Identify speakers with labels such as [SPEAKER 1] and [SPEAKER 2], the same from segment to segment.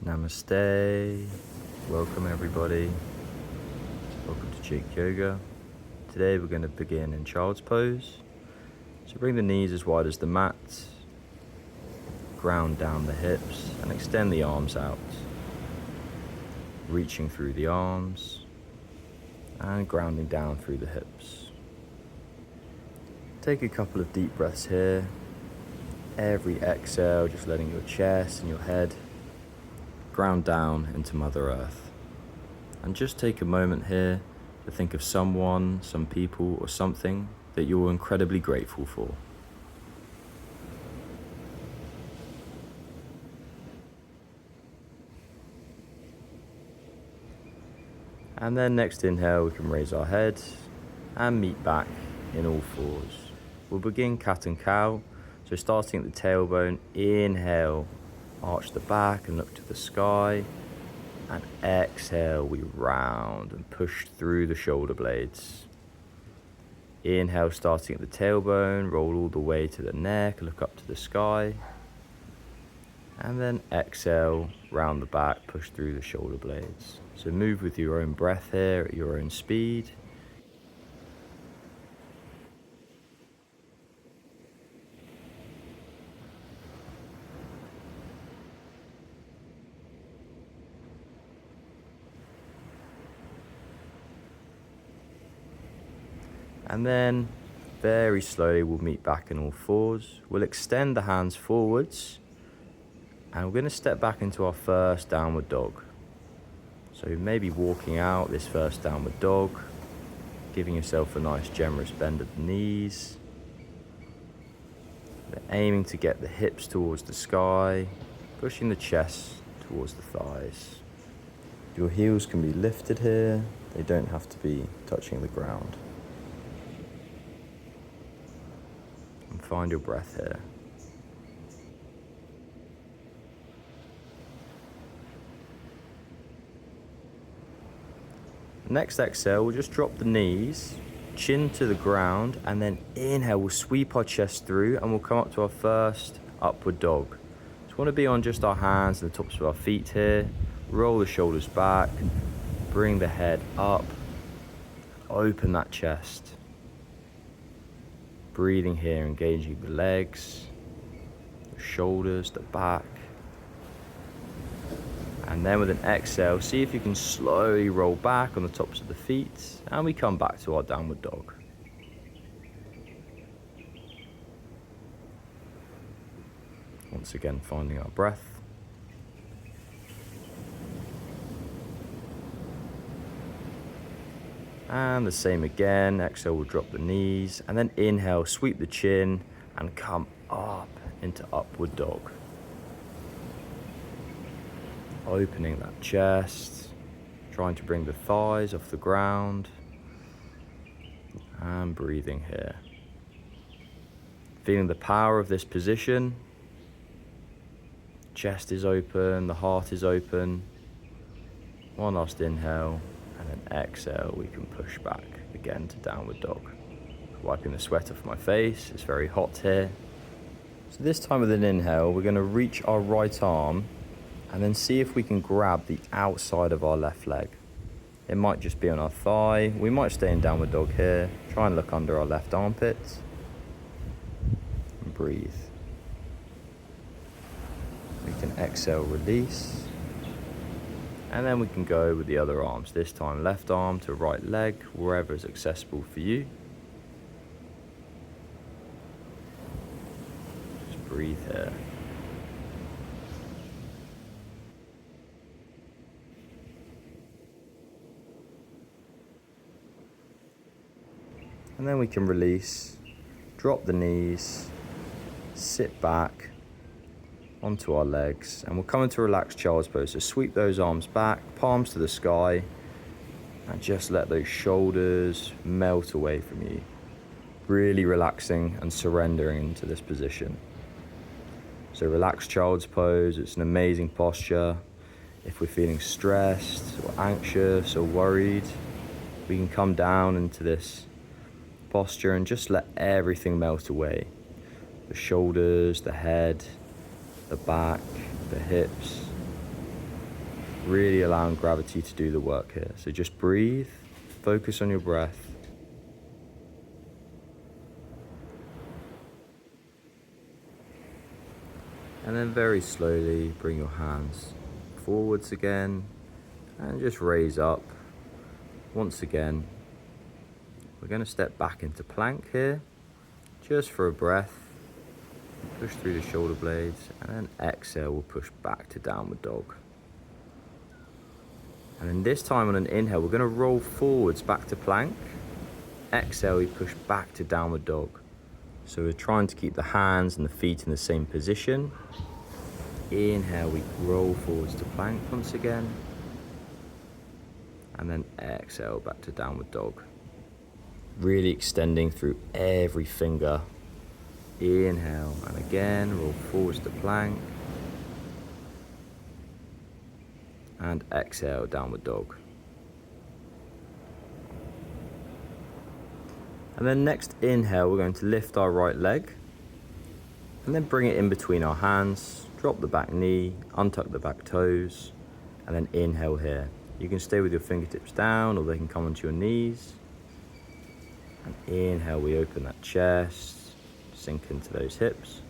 [SPEAKER 1] Namaste. Welcome everybody. Welcome to Jake Yoga. Today we're going to begin in child's pose. So bring the knees as wide as the mat. Ground down the hips and extend the arms out. Reaching through the arms and grounding down through the hips. Take a couple of deep breaths here. Every exhale, just letting your chest and your head ground down into Mother Earth. And just take a moment here to think of someone, some people, or something that you're incredibly grateful for. And then next inhale, we can raise our head and meet back in all fours. We'll begin cat and cow. So starting at the tailbone, inhale, arch the back and look to the sky. And exhale, we round and push through the shoulder blades. Inhale, starting at the tailbone, roll all the way to the neck, look up to the sky. And then exhale, round the back, push through the shoulder blades. So move with your own breath here at your own speed. And then very slowly we'll meet back in all fours. We'll extend the hands forwards and we're going to step back into our first downward dog. So maybe walking out this first downward dog, giving yourself a nice generous bend at the knees. We're aiming to get the hips towards the sky, pushing the chest towards the thighs. Your heels can be lifted here, they don't have to be touching the ground. And find your breath here. Next exhale, we'll just drop the knees, chin to the ground, and then inhale, we'll sweep our chest through and we'll come up to our first upward dog. So we want to be on just our hands and the tops of our feet here. Roll the shoulders back, bring the head up, open that chest. Breathing here, engaging the legs, the shoulders, the back. And then with an exhale, see if you can slowly roll back on the tops of the feet, and we come back to our downward dog. Once again, finding our breath. And the same again, exhale, we'll drop the knees, and then inhale, sweep the chin, and come up into upward dog. Opening that chest, trying to bring the thighs off the ground, and breathing here. Feeling the power of this position. Chest is open, the heart is open. One last inhale, and then exhale, we can push back again to downward dog. Wiping the sweat off my face, it's very hot here. So this time with an inhale, we're going to reach our right arm and then see if we can grab the outside of our left leg. It might just be on our thigh. We might stay in downward dog here. Try and look under our left armpit. And breathe. We can exhale, release. And then we can go with the other arms. This time left arm to right leg, wherever is accessible for you. Just breathe here. And then we can release, drop the knees, sit back onto our legs, and we'll come into relaxed child's pose. So sweep those arms back, palms to the sky, and just let those shoulders melt away from you. Really relaxing and surrendering into this position. So relaxed child's pose, it's an amazing posture. If we're feeling stressed or anxious or worried, we can come down into this posture and just let everything melt away. The shoulders, the head, the back, the hips, Really allowing gravity to do the work here. So just breathe, focus on your breath. And then very slowly bring your hands forwards again and just raise up. Once again, we're going to step back into plank here, just for a breath. Push through the shoulder blades, and then exhale, we'll push back to downward dog. And then this time on an inhale, we're going to roll forwards back to plank. Exhale, we push back to downward dog. So we're trying to keep the hands and the feet in the same position. Inhale, we roll forwards to plank once again. And then exhale, back to downward dog. Really extending through every finger. Inhale, and again, roll forwards to plank. And exhale, downward dog. And then next inhale, we're going to lift our right leg and then bring it in between our hands, drop the back knee, untuck the back toes, and then inhale here. You can stay with your fingertips down or they can come onto your knees. And inhale, we open that chest, sink into those hips.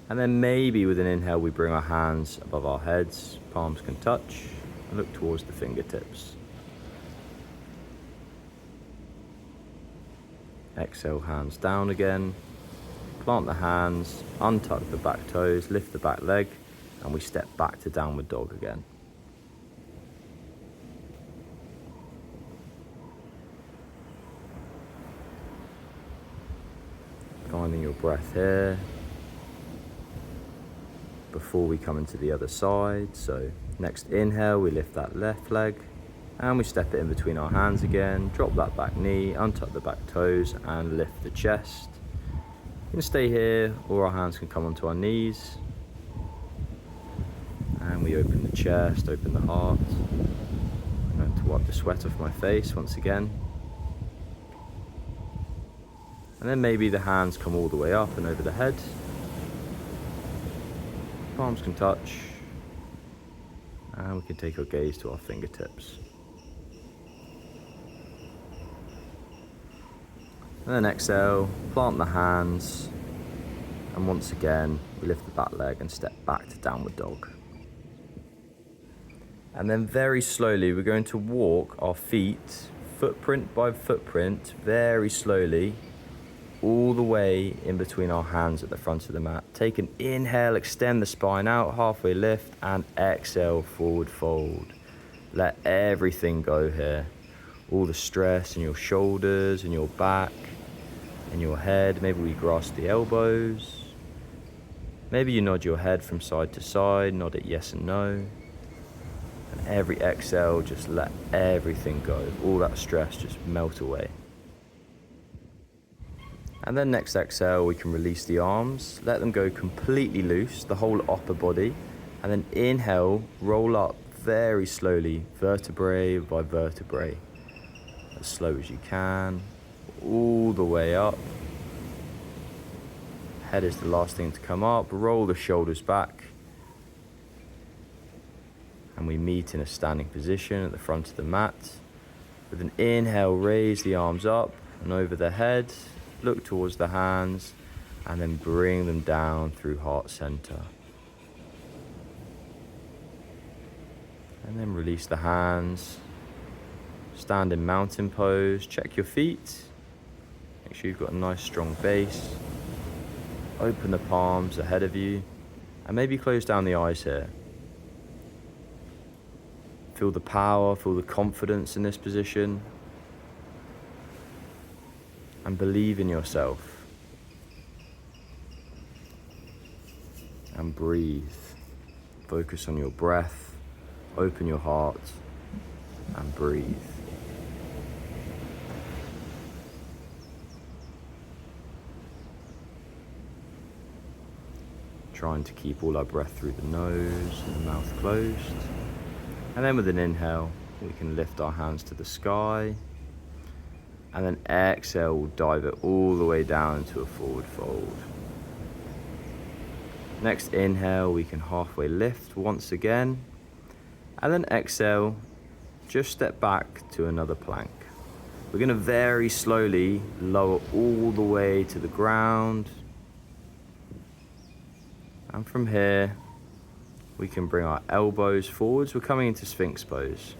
[SPEAKER 1] And then maybe with an inhale, we bring our hands above our heads, palms can touch, and look towards the fingertips. Exhale, hands down again. Plant the hands, untuck the back toes, lift the back leg, and we step back to downward dog again. Finding your breath here before we come into the other side. So next inhale, we lift that left leg and we step it in between our hands again, drop that back knee, untuck the back toes and lift the chest. You can stay here or our hands can come onto our knees. And we open the chest, open the heart. I'm going to wipe the sweat off my face once again. And then maybe the hands come all the way up and over the head. Palms can touch. And we can take our gaze to our fingertips. And then exhale, plant the hands. And once again, we lift the back leg and step back to downward dog. And then very slowly, we're going to walk our feet, footprint by footprint, very slowly, all the way in between our hands at the front of the mat. Take an inhale, extend the spine out, halfway lift, and exhale, forward fold. Let everything go here. All the stress in your shoulders, in your back, in your head. Maybe we grasp the elbows. Maybe you nod your head from side to side, nod it yes and no. And every exhale, just let everything go. All that stress just melt away. And then next exhale, we can release the arms, let them go completely loose, the whole upper body. And then inhale, roll up very slowly, vertebrae by vertebrae. As slow as you can, all the way up. Head is the last thing to come up, roll the shoulders back. And we meet in a standing position at the front of the mat. With an inhale, raise the arms up and over the head. Look towards the hands and then bring them down through heart center. And then release the hands. Stand in mountain pose. Check your feet. Make sure you've got a nice strong base. Open the palms ahead of you and maybe close down the eyes here. Feel the power, feel the confidence in this position. And believe in yourself. And breathe. Focus on your breath. Open your heart and breathe. Trying to keep all our breath through the nose and the mouth closed. And then with an inhale, we can lift our hands to the sky. And then exhale, we'll dive it all the way down into a forward fold. Next inhale, we can halfway lift once again. And then exhale, just step back to another plank. We're going to very slowly lower all the way to the ground. And from here, we can bring our elbows forwards. We're coming into Sphinx pose.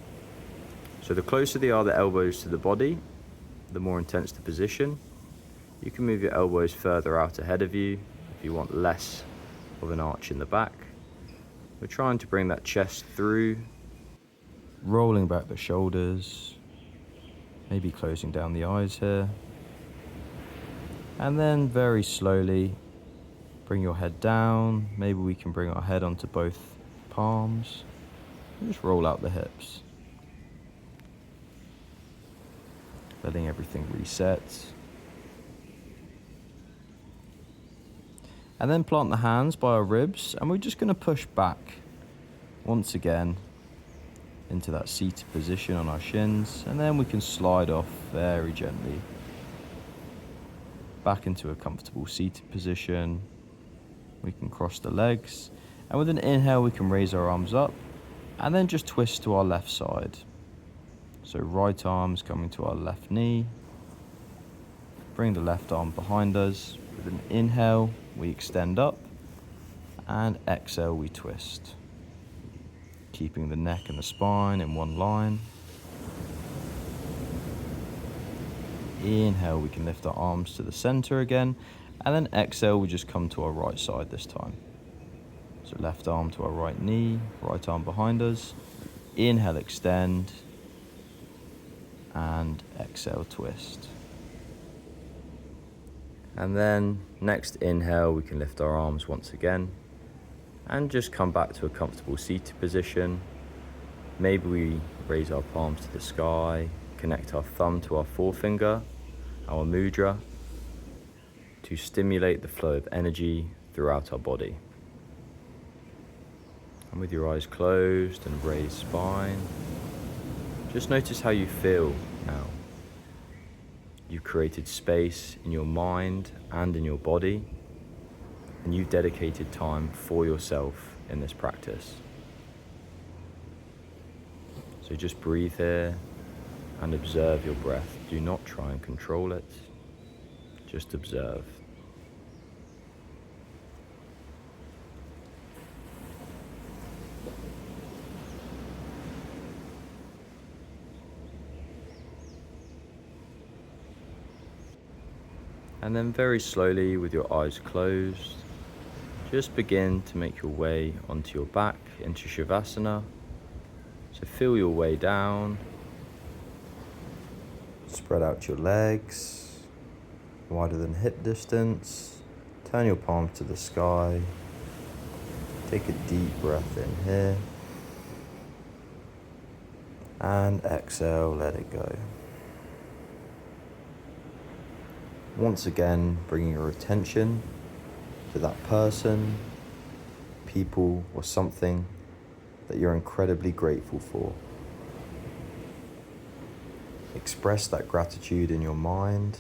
[SPEAKER 1] So the closer they are, the elbows to the body, the more intense the position. You can move your elbows further out ahead of you if you want less of an arch in the back. We're trying to bring that chest through, rolling back the shoulders, maybe closing down the eyes here. And then very slowly, bring your head down. Maybe we can bring our head onto both palms. And just roll out the hips. Letting everything reset. And then plant the hands by our ribs, and we're just going to push back once again into that seated position on our shins, and then we can slide off very gently back into a comfortable seated position. We can cross the legs, and with an inhale we can raise our arms up and then just twist to our left side. So right arm's coming to our left knee. Bring the left arm behind us. With an inhale, we extend up, and exhale, we twist. Keeping the neck and the spine in one line. Inhale, we can lift our arms to the center again, and then exhale, we just come to our right side this time. So left arm to our right knee, right arm behind us. Inhale, extend, and exhale, twist. And then next inhale, we can lift our arms once again and just come back to a comfortable seated position. Maybe we raise our palms to the sky, connect our thumb to our forefinger, our mudra, to stimulate the flow of energy throughout our body. And with your eyes closed and raised spine, just notice how you feel now. You've created space in your mind and in your body, and you've dedicated time for yourself in this practice. So just breathe here and observe your breath. Do not try and control it, just observe. And then very slowly, with your eyes closed, just begin to make your way onto your back into Shavasana. So feel your way down. Spread out your legs, wider than hip distance. Turn your palms to the sky. Take a deep breath in here. And exhale, let it go. Once again, bringing your attention to that person, people, or something that you're incredibly grateful for. Express that gratitude in your mind,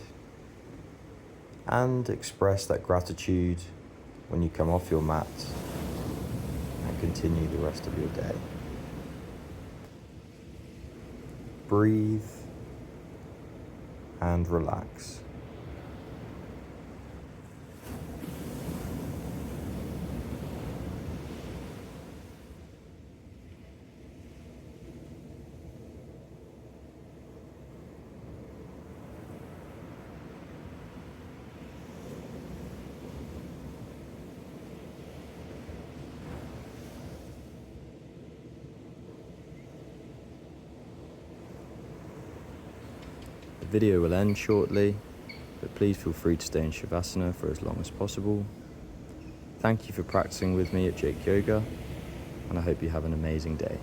[SPEAKER 1] and express that gratitude when you come off your mat and continue the rest of your day. Breathe and relax. The video will end shortly, but please feel free to stay in Shavasana for as long as possible. Thank you for practicing with me at Jake Yoga, and I hope you have an amazing day.